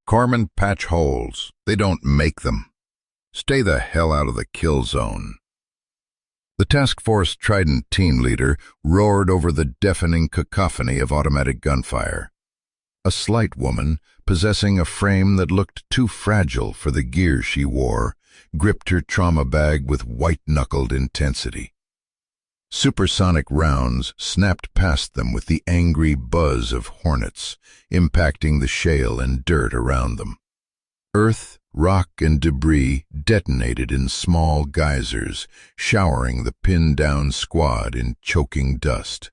Corpsmen patch holes. They don't make them. Stay the hell out of the kill zone. The task force Trident team leader roared over the deafening cacophony of automatic gunfire. A slight woman, possessing a frame that looked too fragile for the gear she wore, gripped her trauma bag with white-knuckled intensity. Supersonic rounds snapped past them with the angry buzz of hornets, impacting the shale and dirt around them. Earth, rock, and debris detonated in small geysers, showering the pinned-down squad in choking dust.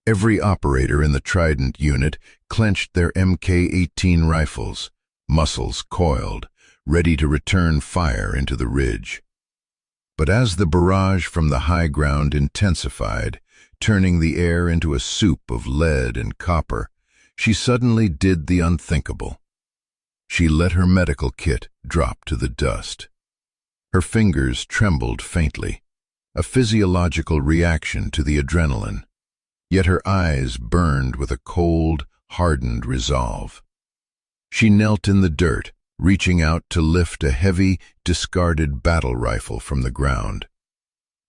Every operator in the Trident unit clenched their Mk-18 rifles, muscles coiled, ready to return fire into the ridge. But as the barrage from the high ground intensified, turning the air into a soup of lead and copper, she suddenly did the unthinkable. She let her medical kit drop to the dust. Her fingers trembled faintly, a physiological reaction to the adrenaline, yet her eyes burned with a cold, hardened resolve. She knelt in the dirt, reaching out to lift a heavy, discarded battle rifle from the ground.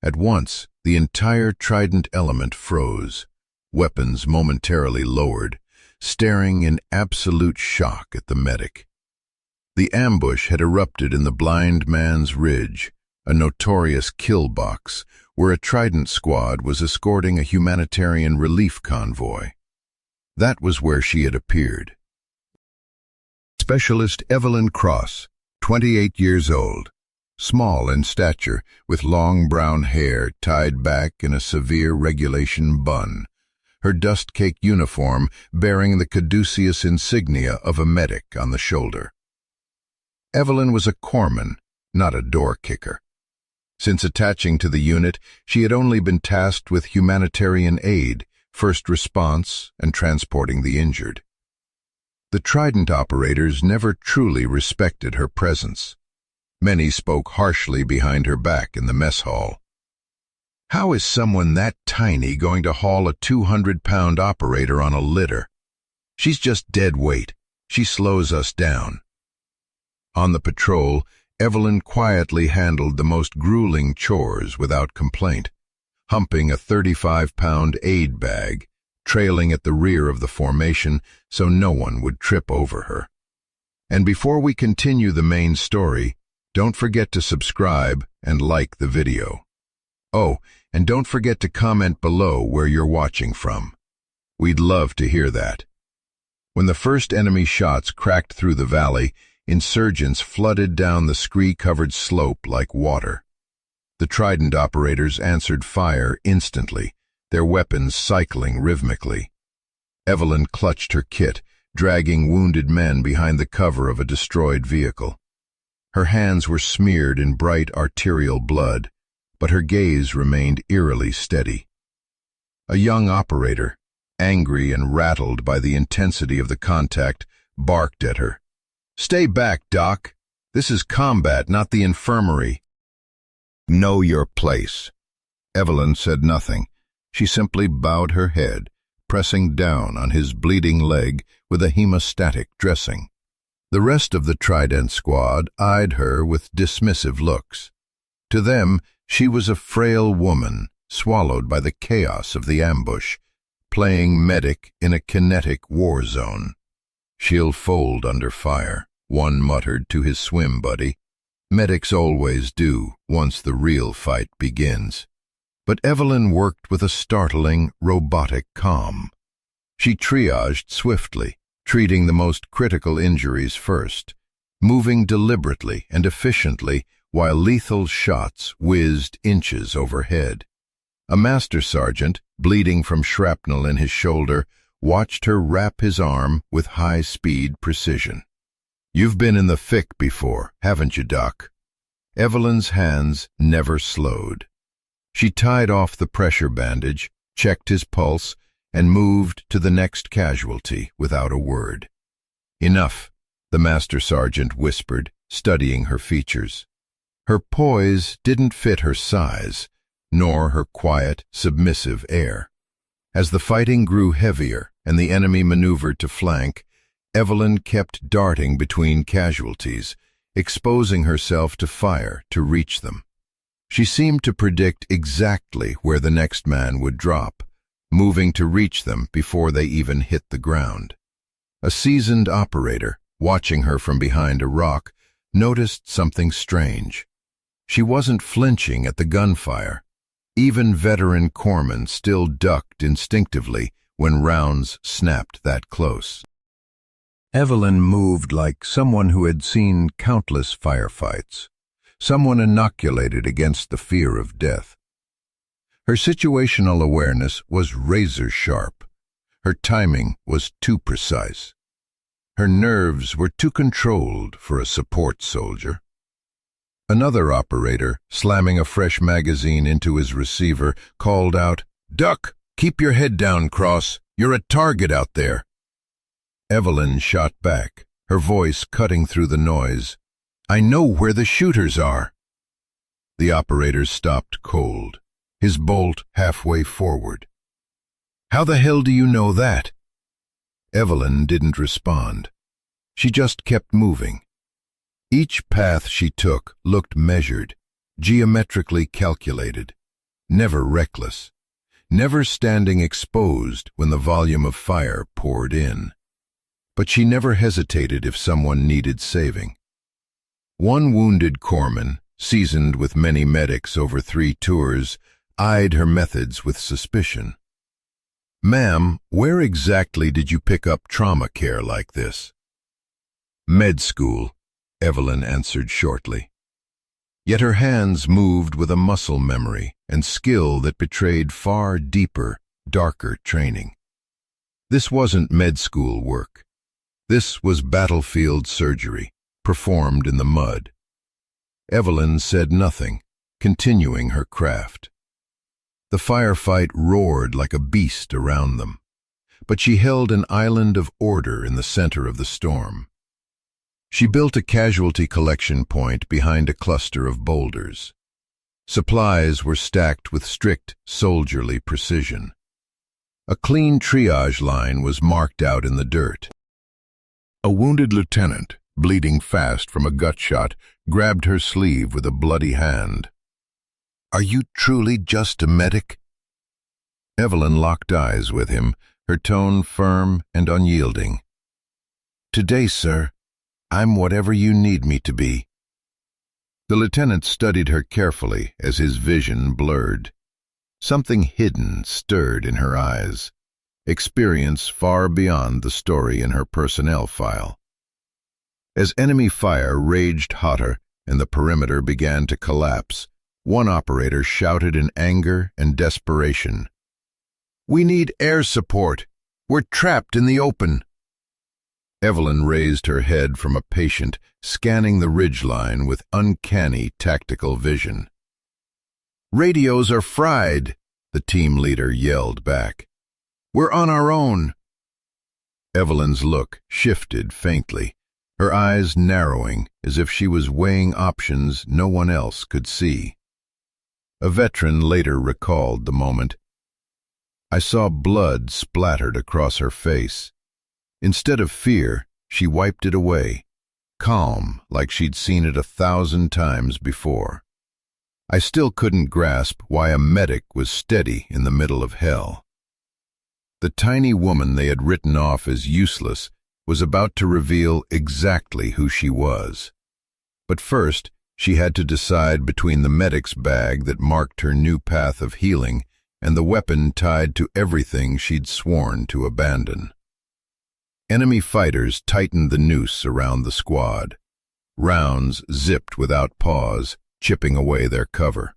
At once, the entire Trident element froze, weapons momentarily lowered, staring in absolute shock at the medic. The ambush had erupted in the Blind Man's Ridge, a notorious kill box where a Trident squad was escorting a humanitarian relief convoy. That was where she had appeared. Specialist Evelyn Cross, 28 years old, small in stature, with long brown hair tied back in a severe regulation bun, her dust-caked uniform bearing the caduceus insignia of a medic on the shoulder. Evelyn was a corpsman, not a door-kicker. Since attaching to the unit, she had only been tasked with humanitarian aid, first response, and transporting the injured. The Trident operators never truly respected her presence. Many spoke harshly behind her back in the mess hall. How is someone that tiny going to haul a 200-pound operator on a litter? She's just dead weight. She slows us down. On the patrol, Evelyn quietly handled the most grueling chores without complaint, humping a 35-pound aid bag, trailing at the rear of the formation so no one would trip over her. And before we continue the main story, don't forget to subscribe and like the video. Oh, and don't forget to comment below where you're watching from. We'd love to hear that. When the first enemy shots cracked through the valley, insurgents flooded down the scree-covered slope like water. The Trident operators answered fire instantly, their weapons cycling rhythmically. Evelyn clutched her kit, dragging wounded men behind the cover of a destroyed vehicle. Her hands were smeared in bright arterial blood, but her gaze remained eerily steady. A young operator, angry and rattled by the intensity of the contact, barked at her. "Stay back, Doc. This is combat, not the infirmary." "Know your place." Evelyn said nothing. She simply bowed her head, pressing down on his bleeding leg with a hemostatic dressing. The rest of the Trident squad eyed her with dismissive looks. To them, she was a frail woman, swallowed by the chaos of the ambush, playing medic in a kinetic war zone. "She'll fold under fire," one muttered to his swim buddy. "Medics always do once the real fight begins." But Evelyn worked with a startling, robotic calm. She triaged swiftly, treating the most critical injuries first, moving deliberately and efficiently while lethal shots whizzed inches overhead. A master sergeant, bleeding from shrapnel in his shoulder, watched her wrap his arm with high-speed precision. "You've been in the thick before, haven't you, Doc?" Evelyn's hands never slowed. She tied off the pressure bandage, checked his pulse, and moved to the next casualty without a word. "Enough," the master sergeant whispered, studying her features. Her poise didn't fit her size, nor her quiet, submissive air. As the fighting grew heavier and the enemy maneuvered to flank, Evelyn kept darting between casualties, exposing herself to fire to reach them. She seemed to predict exactly where the next man would drop, moving to reach them before they even hit the ground. A seasoned operator, watching her from behind a rock, noticed something strange. She wasn't flinching at the gunfire. Even veteran corpsmen still ducked instinctively when rounds snapped that close. Evelyn moved like someone who had seen countless firefights, someone inoculated against the fear of death. Her situational awareness was razor-sharp. Her timing was too precise. Her nerves were too controlled for a support soldier. Another operator, slamming a fresh magazine into his receiver, called out, "Duck! Keep your head down, Cross. You're a target out there." Evelyn shot back, her voice cutting through the noise. "I know where the shooters are." The operator stopped cold, his bolt halfway forward. "How the hell do you know that?" Evelyn didn't respond. She just kept moving. Each path she took looked measured, geometrically calculated, never reckless, never standing exposed when the volume of fire poured in. But she never hesitated if someone needed saving. One wounded corpsman, seasoned with many medics over 3 tours, eyed her methods with suspicion. "Ma'am, where exactly did you pick up trauma care like this?" "Med school," Evelyn answered shortly. Yet her hands moved with a muscle memory and skill that betrayed far deeper, darker training. This wasn't med school work. This was battlefield surgery, performed in the mud. Evelyn said nothing, continuing her craft. The firefight roared like a beast around them, but she held an island of order in the center of the storm. She built a casualty collection point behind a cluster of boulders. Supplies were stacked with strict, soldierly precision. A clean triage line was marked out in the dirt. A wounded lieutenant, bleeding fast from a gut shot, grabbed her sleeve with a bloody hand. "Are you truly just a medic?" Evelyn locked eyes with him, her tone firm and unyielding. "Today, sir, I'm whatever you need me to be." The lieutenant studied her carefully as his vision blurred. Something hidden stirred in her eyes, experience far beyond the story in her personnel file. As enemy fire raged hotter and the perimeter began to collapse, one operator shouted in anger and desperation, "We need air support! We're trapped in the open!" Evelyn raised her head from a patient, scanning the ridgeline with uncanny tactical vision. "Radios are fried," the team leader yelled back. "We're on our own." Evelyn's look shifted faintly, her eyes narrowing as if she was weighing options no one else could see. A veteran later recalled the moment. "I saw blood splattered across her face. Instead of fear, she wiped it away, calm like she'd seen it 1,000 times before. I still couldn't grasp why a medic was steady in the middle of hell." The tiny woman they had written off as useless was about to reveal exactly who she was. But first, she had to decide between the medic's bag that marked her new path of healing and the weapon tied to everything she'd sworn to abandon. Enemy fighters tightened the noose around the squad. Rounds zipped without pause, chipping away their cover.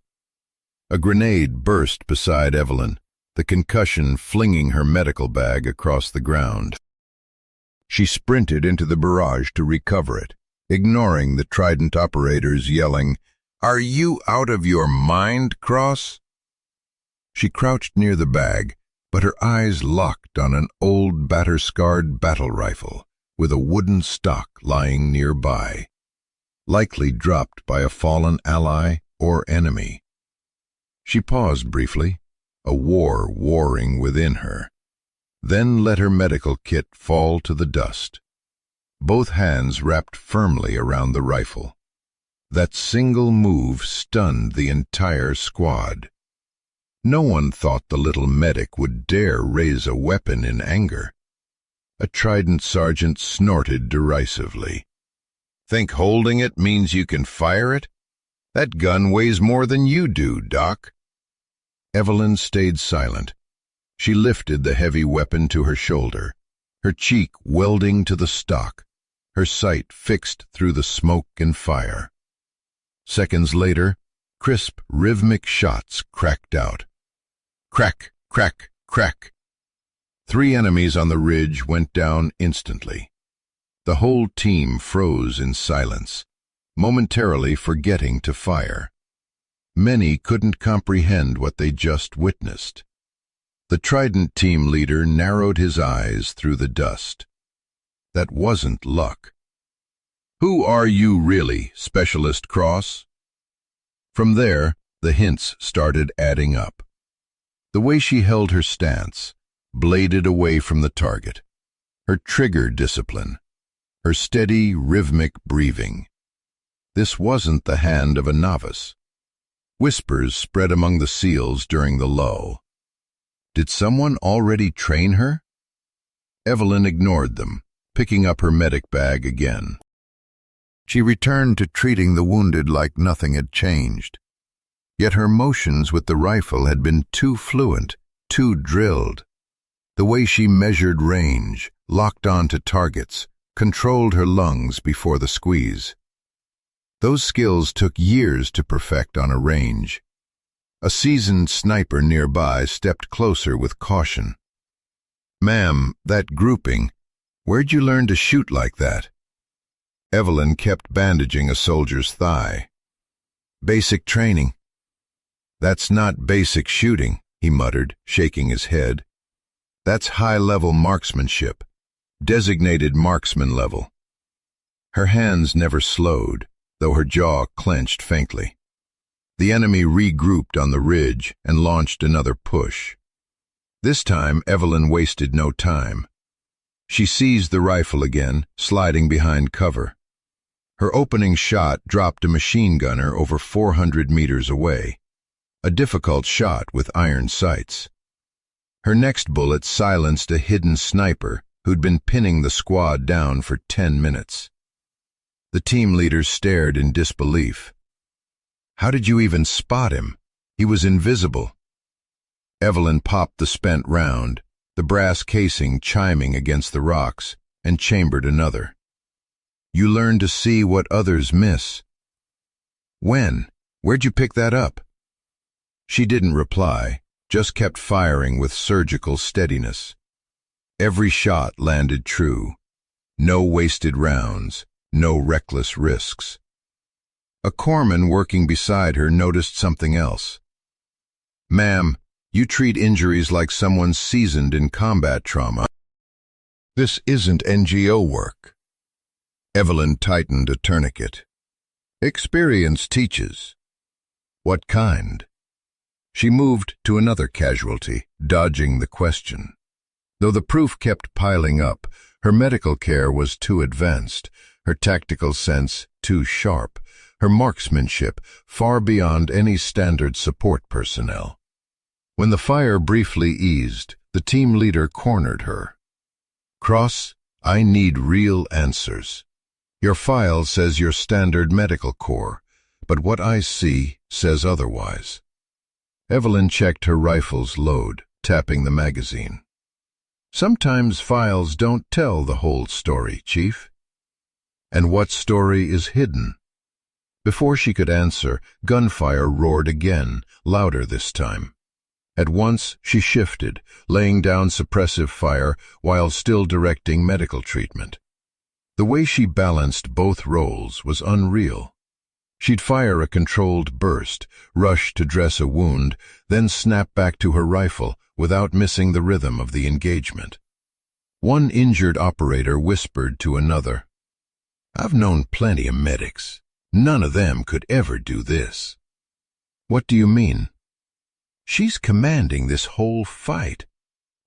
A grenade burst beside Evelyn, the concussion flinging her medical bag across the ground. She sprinted into the barrage to recover it, ignoring the Trident operators yelling, "Are you out of your mind, Cross?" She crouched near the bag, but her eyes locked on an old batter-scarred battle rifle with a wooden stock lying nearby, likely dropped by a fallen ally or enemy. She paused briefly, a war warring within her, then let her medical kit fall to the dust. both hands wrapped firmly around the rifle. That single move stunned the entire squad. No one thought the little medic would dare raise a weapon in anger. A trident sergeant snorted derisively. "Think holding it means you can fire it? That gun weighs more than you do, Doc." Evelyn stayed silent. She lifted the heavy weapon to her shoulder, her cheek welding to the stock, her sight fixed through the smoke and fire. Seconds later, crisp, rhythmic shots cracked out. Crack, crack, crack. 3 enemies on the ridge went down instantly. The whole team froze in silence, momentarily forgetting to fire. Many couldn't comprehend what they just witnessed. The Trident team leader narrowed his eyes through the dust. That wasn't luck. "Who are you really, Specialist Cross?" From there, the hints started adding up. The way she held her stance, bladed away from the target, her trigger discipline, her steady, rhythmic breathing. This wasn't the hand of a novice. Whispers spread among the SEALs during the lull. Did someone already train her? Evelyn ignored them, picking up her medic bag again. She returned to treating the wounded like nothing had changed. Yet her motions with the rifle had been too fluent, too drilled. The way she measured range, locked onto targets, controlled her lungs before the squeeze. Those skills took years to perfect on a range. A seasoned sniper nearby stepped closer with caution. "Ma'am, that grouping, where'd you learn to shoot like that?" Evelyn kept bandaging a soldier's thigh. "Basic training." "That's not basic shooting," he muttered, shaking his head. "That's high-level marksmanship, designated marksman level." Her hands never slowed, though her jaw clenched faintly. The enemy regrouped on the ridge and launched another push. This time, Evelyn wasted no time. She seized the rifle again, sliding behind cover. Her opening shot dropped a machine gunner over 400 meters away, a difficult shot with iron sights. Her next bullet silenced a hidden sniper who'd been pinning the squad down for 10 minutes. The team leader stared in disbelief. "How did you even spot him? He was invisible." Evelyn popped the spent round, the brass casing chiming against the rocks, and chambered another. "You learn to see what others miss." "When? Where'd you pick that up?" She didn't reply, just kept firing with surgical steadiness. Every shot landed true. No wasted rounds, no reckless risks. A corpsman working beside her noticed something else. "Ma'am, you treat injuries like someone seasoned in combat trauma. This isn't NGO work." Evelyn tightened a tourniquet. "Experience teaches." "What kind?" She moved to another casualty, dodging the question. Though the proof kept piling up, her medical care was too advanced, her tactical sense too sharp, her marksmanship far beyond any standard support personnel. When the fire briefly eased, the team leader cornered her. "Cross, I need real answers. Your file says you're standard medical corps, but what I see says otherwise." Evelyn checked her rifle's load, tapping the magazine. "Sometimes files don't tell the whole story, Chief." "And what story is hidden?" Before she could answer, gunfire roared again, louder this time. At once she shifted, laying down suppressive fire while still directing medical treatment. The way she balanced both roles was unreal. She'd fire a controlled burst, rush to dress a wound, then snap back to her rifle without missing the rhythm of the engagement. One injured operator whispered to another, "I've known plenty of medics. None of them could ever do this." "What do you mean?" "She's commanding this whole fight.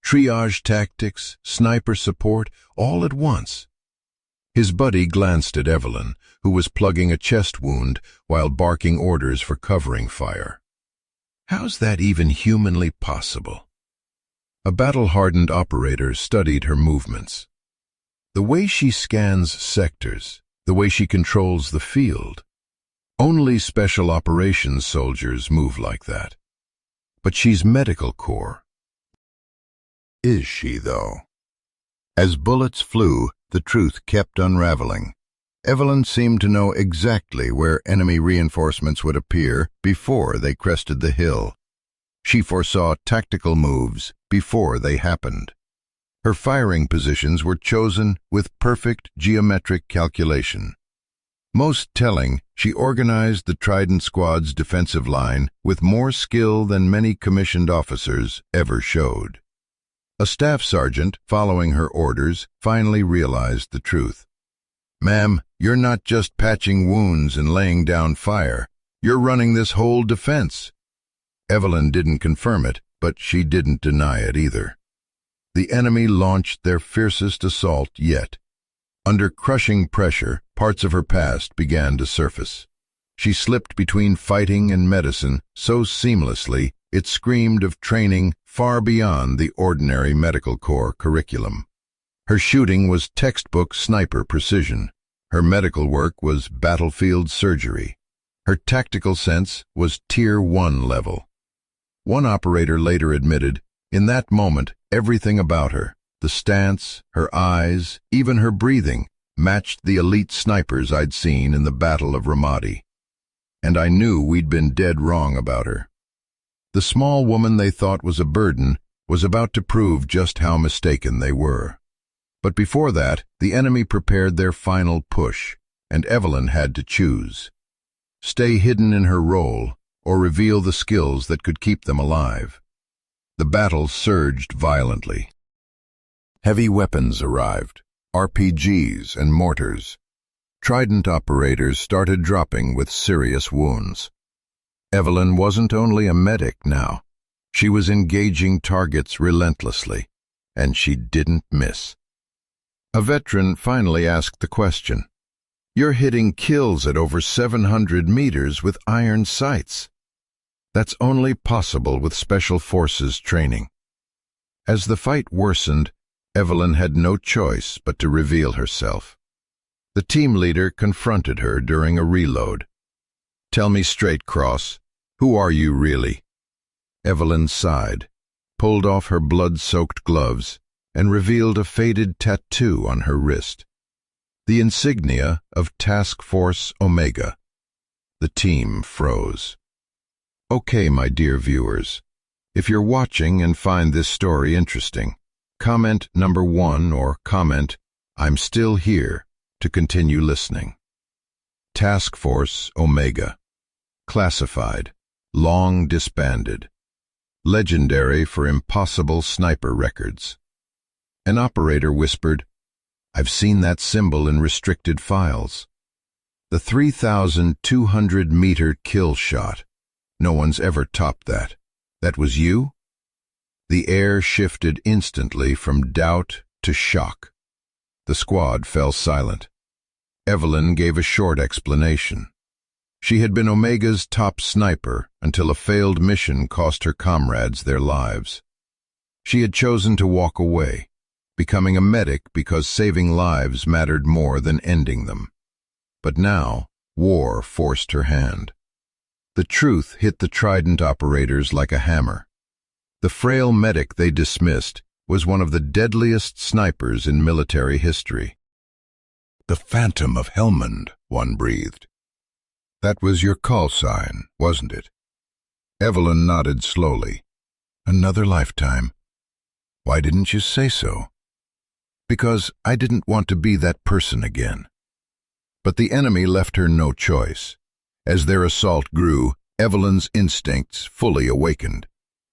Triage tactics, sniper support, all at once. His buddy glanced at Evelyn, who was plugging a chest wound while barking orders for covering fire. How's that even humanly possible? A battle-hardened operator studied her movements. The way she scans sectors, the way she controls the field. Only special operations soldiers move like that. But she's medical corps. Is she, though? As bullets flew, the truth kept unraveling. Evelyn seemed to know exactly where enemy reinforcements would appear before they crested the hill. She foresaw tactical moves before they happened. Her firing positions were chosen with perfect geometric calculation. Most telling, she organized the Trident Squad's defensive line with more skill than many commissioned officers ever showed. A staff sergeant, following her orders, finally realized the truth. "Ma'am, you're not just patching wounds and laying down fire. You're running this whole defense." Evelyn didn't confirm it, but she didn't deny it either. The enemy launched their fiercest assault yet. Under crushing pressure, parts of her past began to surface. She slipped between fighting and medicine so seamlessly it screamed of training far beyond the ordinary medical corps curriculum. Her shooting was textbook sniper precision. Her medical work was battlefield surgery. Her tactical sense was Tier 1 level. One operator later admitted, in that moment, everything about her, the stance, her eyes, even her breathing, matched the elite snipers I'd seen in the Battle of Ramadi. And I knew we'd been dead wrong about her. The small woman they thought was a burden was about to prove just how mistaken they were. But before that, the enemy prepared their final push, and Evelyn had to choose. Stay hidden in her role, or reveal the skills that could keep them alive. The battle surged violently. Heavy weapons arrived, RPGs and mortars. Trident operators started dropping with serious wounds. Evelyn wasn't only a medic now. She was engaging targets relentlessly, and she didn't miss. A veteran finally asked the question, "You're hitting kills at over 700 meters with iron sights. That's only possible with Special Forces training." As the fight worsened, Evelyn had no choice but to reveal herself. The team leader confronted her during a reload. "Tell me straight, Cross, who are you really?" Evelyn sighed, pulled off her blood-soaked gloves, and revealed a faded tattoo on her wrist. The insignia of Task Force Omega. The team froze. Okay, my dear viewers, if you're watching and find this story interesting, comment number 1 or comment, "I'm still here," to continue listening. Task Force Omega. Classified. Long disbanded. Legendary for impossible sniper records. An operator whispered, "I've seen that symbol in restricted files." The 3,200-meter kill shot. No one's ever topped that. That was you? The air shifted instantly from doubt to shock. The squad fell silent. Evelyn gave a short explanation. She had been Omega's top sniper until a failed mission cost her comrades their lives. She had chosen to walk away, becoming a medic because saving lives mattered more than ending them. But now, war forced her hand. The truth hit the Trident operators like a hammer. The frail medic they dismissed was one of the deadliest snipers in military history. "The Phantom of Helmand," one breathed. "That was your call sign, wasn't it?" Evelyn nodded slowly. "Another lifetime. Why didn't you say so?" "Because I didn't want to be that person again." But the enemy left her no choice. As their assault grew, Evelyn's instincts fully awakened.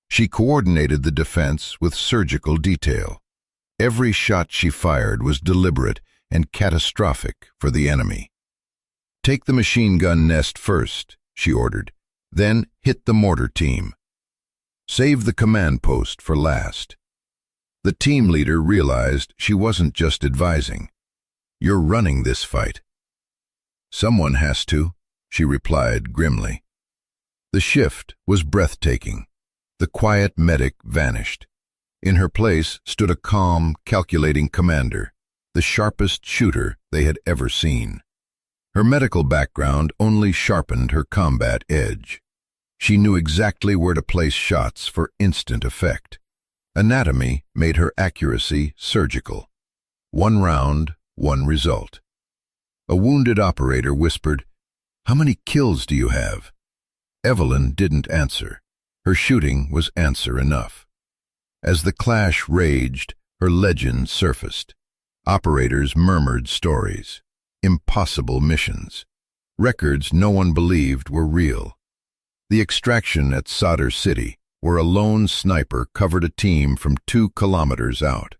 She coordinated the defense with surgical detail. Every shot she fired was deliberate and catastrophic for the enemy. "Take the machine gun nest first," she ordered. "Then hit the mortar team. Save the command post for last." The team leader realized she wasn't just advising. You're running this fight." "Someone has to," she replied grimly. The shift was breathtaking. The quiet medic vanished. In her place stood a calm, calculating commander, the sharpest shooter they had ever seen. Her medical background only sharpened her combat edge. She knew exactly where to place shots for instant effect. Anatomy made her accuracy surgical. One round, one result. A wounded operator whispered, "How many kills do you have?" Evelyn didn't answer. Her shooting was answer enough. As the clash raged, her legend surfaced. Operators murmured stories. Impossible missions. Records no one believed were real. The extraction at Sadr City, where a lone sniper covered a team from 2 kilometers out.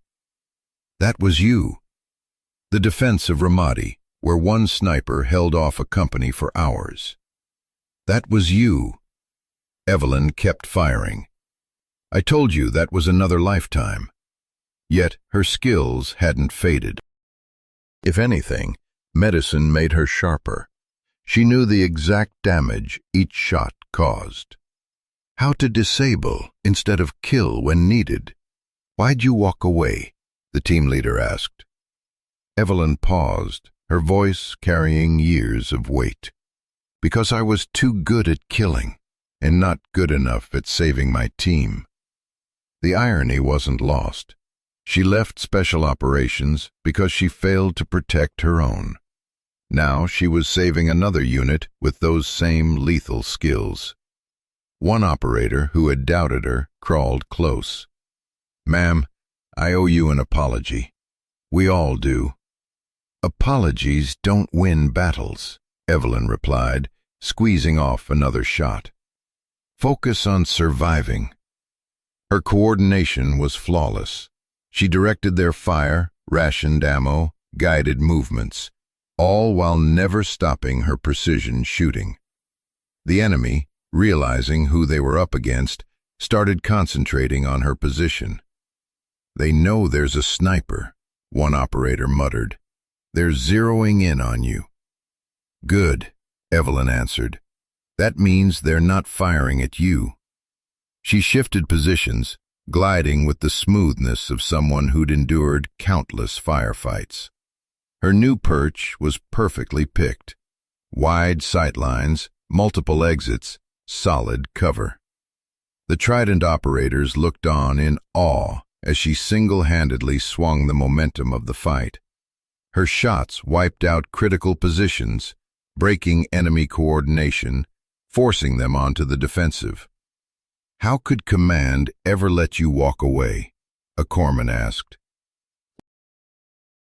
That was you. The defense of Ramadi, where one sniper held off a company for hours. That was you. Evelyn kept firing. I told you that was another lifetime. Yet her skills hadn't faded. If anything, medicine made her sharper. She knew the exact damage each shot caused. How to disable instead of kill when needed. "Why'd you walk away?" the team leader asked. Evelyn paused, her voice carrying years of weight. "Because I was too good at killing, and not good enough at saving my team." The irony wasn't lost. She left Special Operations because she failed to protect her own. Now she was saving another unit with those same lethal skills. One operator who had doubted her crawled close. "Ma'am, I owe you an apology. We all do." "Apologies don't win battles," Evelyn replied, squeezing off another shot. "Focus on surviving." Her coordination was flawless. She directed their fire, rationed ammo, guided movements, all while never stopping her precision shooting. The enemy, realizing who they were up against, started concentrating on her position. "They know there's a sniper," one operator muttered. "They're zeroing in on you." "Good," Evelyn answered. "That means they're not firing at you." She shifted positions, gliding with the smoothness of someone who'd endured countless firefights. Her new perch was perfectly picked. Wide sightlines, multiple exits, solid cover. The Trident operators looked on in awe as she single-handedly swung the momentum of the fight. Her shots wiped out critical positions, breaking enemy coordination, forcing them onto the defensive. "How could command ever let you walk away?" a corpsman asked.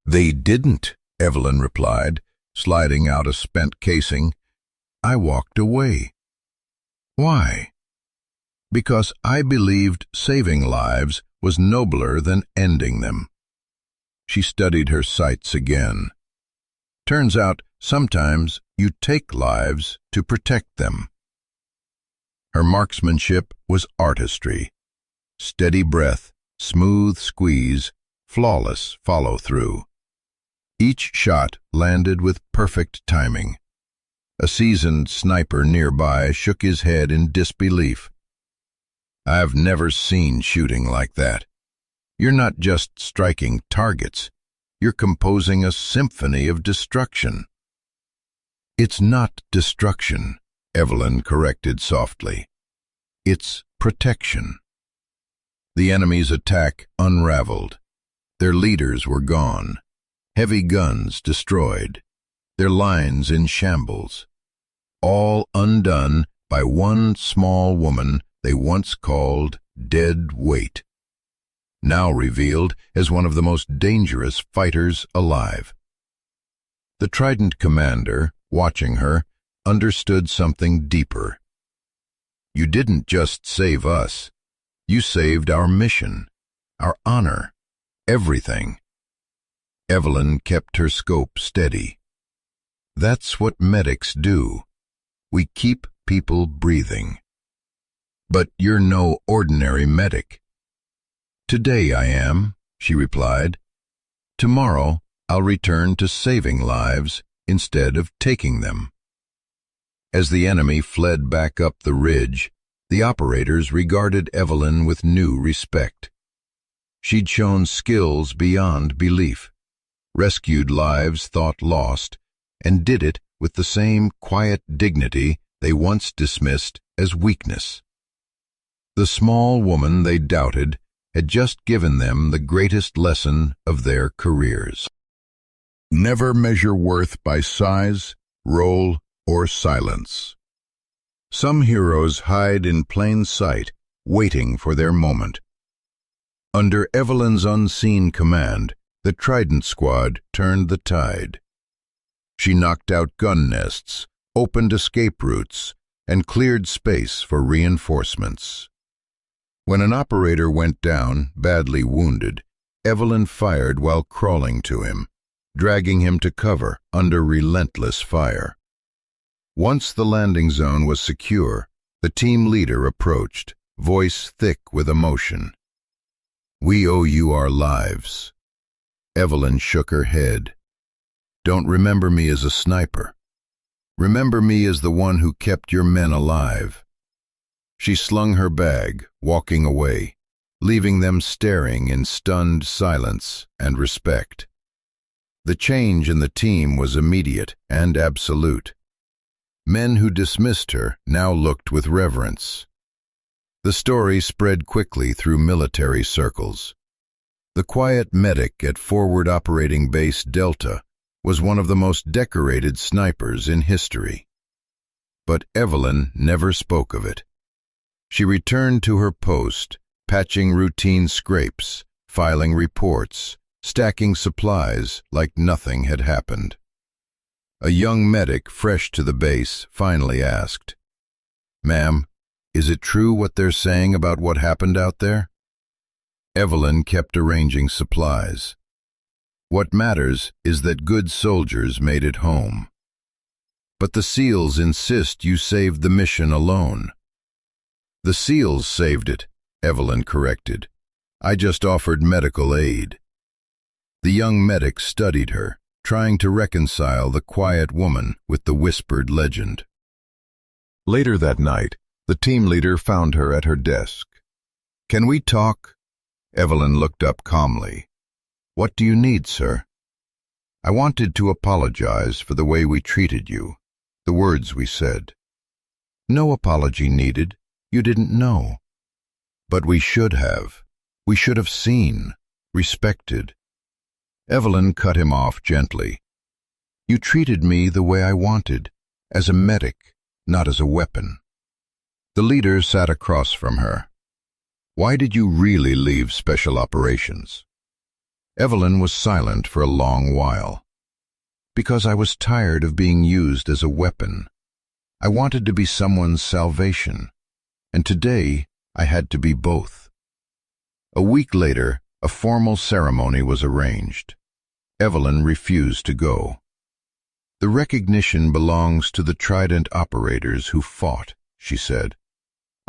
"They didn't," Evelyn replied, sliding out a spent casing. "I walked away." "Why?" "Because I believed saving lives was nobler than ending them." She studied her sights again. "Turns out sometimes you take lives to protect them." Her marksmanship was artistry. Steady breath, smooth squeeze, flawless follow-through. Each shot landed with perfect timing. A seasoned sniper nearby shook his head in disbelief. "I've never seen shooting like that. You're not just striking targets. You're composing a symphony of destruction." "It's not destruction," Evelyn corrected softly. "It's protection." The enemy's attack unraveled. Their leaders were gone. Heavy guns destroyed. Their lines in shambles. All undone by one small woman they once called dead weight, now revealed as one of the most dangerous fighters alive. The Trident commander, watching her, understood something deeper. "You didn't just save us. You saved our mission, our honor, everything." Evelyn kept her scope steady. "That's what medics do. We keep people breathing." "But you're no ordinary medic." "Today I am," she replied. "Tomorrow I'll return to saving lives instead of taking them." As the enemy fled back up the ridge, the operators regarded Evelyn with new respect. She'd shown skills beyond belief, rescued lives thought lost, and did it with the same quiet dignity they once dismissed as weakness. The small woman they doubted had just given them the greatest lesson of their careers. Never measure worth by size, role, or silence. Some heroes hide in plain sight, waiting for their moment. Under Evelyn's unseen command, the Trident Squad turned the tide. She knocked out gun nests, opened escape routes, and cleared space for reinforcements. When an operator went down, badly wounded, Evelyn fired while crawling to him, dragging him to cover under relentless fire. Once the landing zone was secure, the team leader approached, voice thick with emotion. "We owe you our lives." Evelyn shook her head. "Don't remember me as a sniper. Remember me as the one who kept your men alive." She slung her bag, walking away, leaving them staring in stunned silence and respect. The change in the team was immediate and absolute. Men who dismissed her now looked with reverence. The story spread quickly through military circles. The quiet medic at Forward Operating Base Delta was one of the most decorated snipers in history. But Evelyn never spoke of it. She returned to her post, patching routine scrapes, filing reports, stacking supplies like nothing had happened. A young medic fresh to the base finally asked, "Ma'am, is it true what they're saying about what happened out there?" Evelyn kept arranging supplies. "What matters is that good soldiers made it home." "But the SEALs insist you saved the mission alone." "The SEALs saved it," Evelyn corrected. "I just offered medical aid." The young medic studied her, trying to reconcile the quiet woman with the whispered legend. Later that night, the team leader found her at her desk. "Can we talk?" Evelyn looked up calmly. "What do you need, sir?" "I wanted to apologize for the way we treated you, the words we said." "No apology needed. You didn't know." "But we should have. We should have seen, respected." Evelyn cut him off gently. "You treated me the way I wanted, as a medic, not as a weapon." The leader sat across from her. "Why did you really leave Special Operations?" Evelyn was silent for a long while. "Because I was tired of being used as a weapon. I wanted to be someone's salvation, and today I had to be both." A week later, a formal ceremony was arranged. Evelyn refused to go. "The recognition belongs to the Trident operators who fought," she said.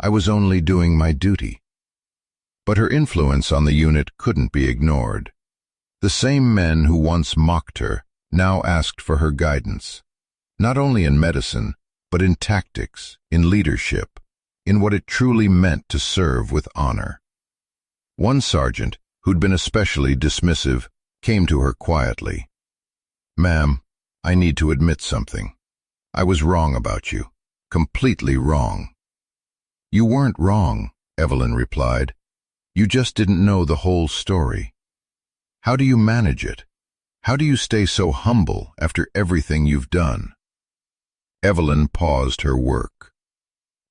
"I was only doing my duty." But her influence on the unit couldn't be ignored. The same men who once mocked her now asked for her guidance, not only in medicine, but in tactics, in leadership, in what it truly meant to serve with honor. One sergeant, who'd been especially dismissive, came to her quietly. "Ma'am, I need to admit something. I was wrong about you, completely wrong." "You weren't wrong," Evelyn replied. "You just didn't know the whole story. How do you manage it? How do you stay so humble after everything you've done?" Evelyn paused her work.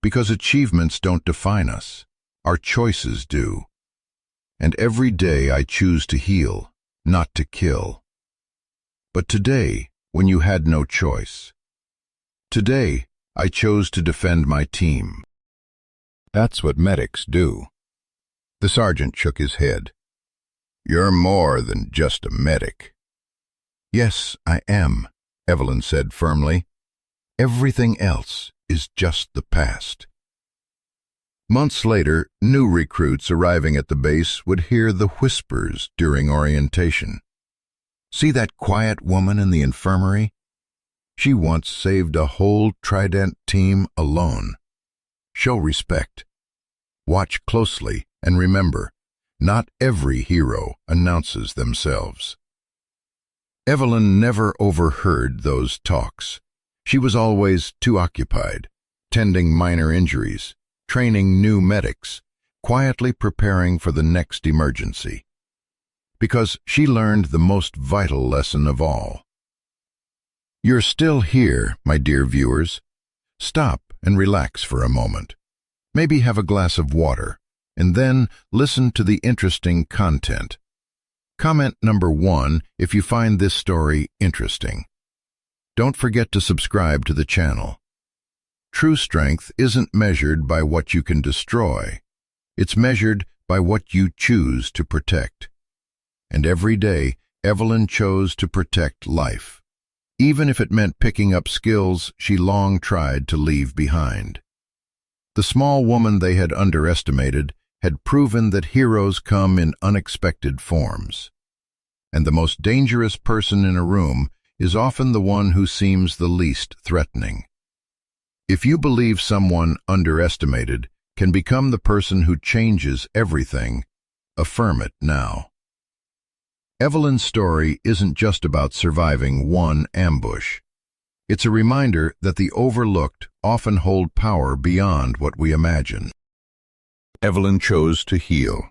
"Because achievements don't define us. Our choices do. And every day I choose to heal, not to kill. But today, when you had no choice. Today, I chose to defend my team." "That's what medics do." The sergeant shook his head. "You're more than just a medic." "Yes, I am," Evelyn said firmly. "Everything else is just the past." Months later, new recruits arriving at the base would hear the whispers during orientation. See that quiet woman in the infirmary? She once saved a whole Trident team alone. Show respect. Watch closely and remember, not every hero announces themselves. Evelyn never overheard those talks. She was always too occupied, tending minor injuries, training new medics, quietly preparing for the next emergency. Because she learned the most vital lesson of all. You're still here, my dear viewers. Stop and relax for a moment. Maybe have a glass of water, and then listen to the interesting content. Comment number 1 if you find this story interesting. Don't forget to subscribe to the channel. True strength isn't measured by what you can destroy. It's measured by what you choose to protect. And every day, Evelyn chose to protect life, even if it meant picking up skills she long tried to leave behind. The small woman they had underestimated had proven that heroes come in unexpected forms. And the most dangerous person in a room is often the one who seems the least threatening. If you believe someone underestimated can become the person who changes everything, affirm it now. Evelyn's story isn't just about surviving one ambush. It's a reminder that the overlooked often hold power beyond what we imagine. Evelyn chose to heal.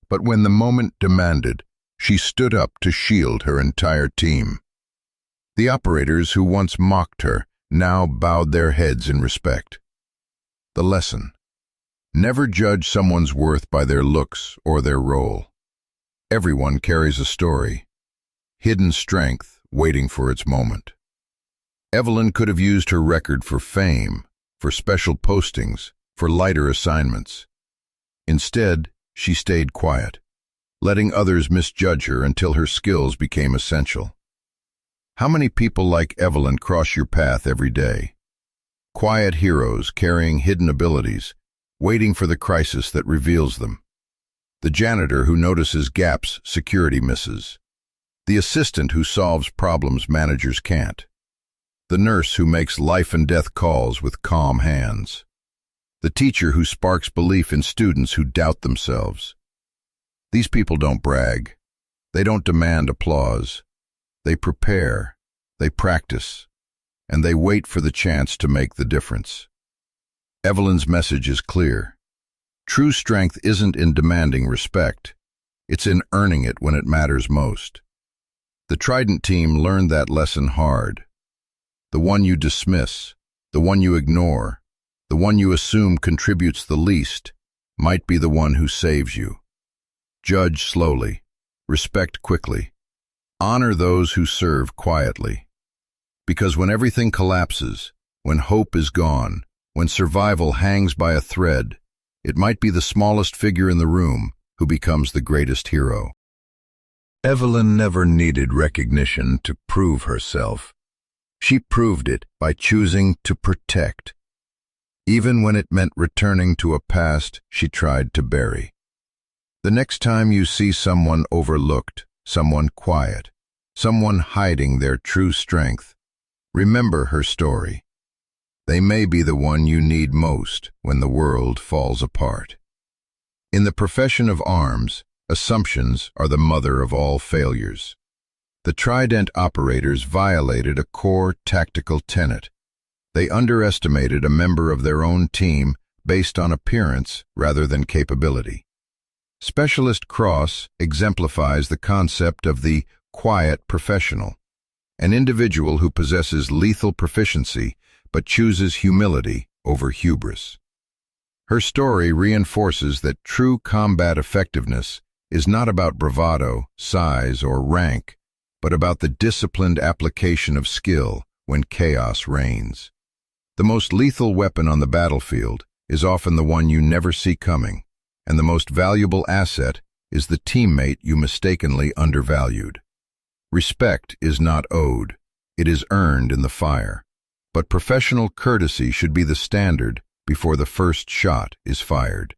But when the moment demanded, she stood up to shield her entire team. The operators who once mocked her now bowed their heads in respect. The lesson: never judge someone's worth by their looks or their role. Everyone carries a story, hidden strength waiting for its moment. Evelyn could have used her record for fame, for special postings, for lighter assignments. Instead, she stayed quiet, letting others misjudge her until her skills became essential. How many people like Evelyn cross your path every day? Quiet heroes carrying hidden abilities, waiting for the crisis that reveals them. The janitor who notices gaps security misses. The assistant who solves problems managers can't. The nurse who makes life and death calls with calm hands. The teacher who sparks belief in students who doubt themselves. These people don't brag. They don't demand applause. They prepare, they practice, and they wait for the chance to make the difference. Evelyn's message is clear. True strength isn't in demanding respect. It's in earning it when it matters most. The Trident team learned that lesson hard. The one you dismiss, the one you ignore, the one you assume contributes the least, might be the one who saves you. Judge slowly, respect quickly, honor those who serve quietly. Because when everything collapses, when hope is gone, when survival hangs by a thread, it might be the smallest figure in the room who becomes the greatest hero. Evelyn never needed recognition to prove herself. She proved it by choosing to protect, even when it meant returning to a past she tried to bury. The next time you see someone overlooked, someone quiet, someone hiding their true strength, remember her story. They may be the one you need most when the world falls apart. In the profession of arms, assumptions are the mother of all failures. The Trident operators violated a core tactical tenet. They underestimated a member of their own team based on appearance rather than capability. Specialist Cross exemplifies the concept of the quiet professional, an individual who possesses lethal proficiency but chooses humility over hubris. Her story reinforces that true combat effectiveness is not about bravado, size, or rank, but about the disciplined application of skill when chaos reigns. The most lethal weapon on the battlefield is often the one you never see coming, and the most valuable asset is the teammate you mistakenly undervalued. Respect is not owed, it is earned in the fire. But professional courtesy should be the standard before the first shot is fired.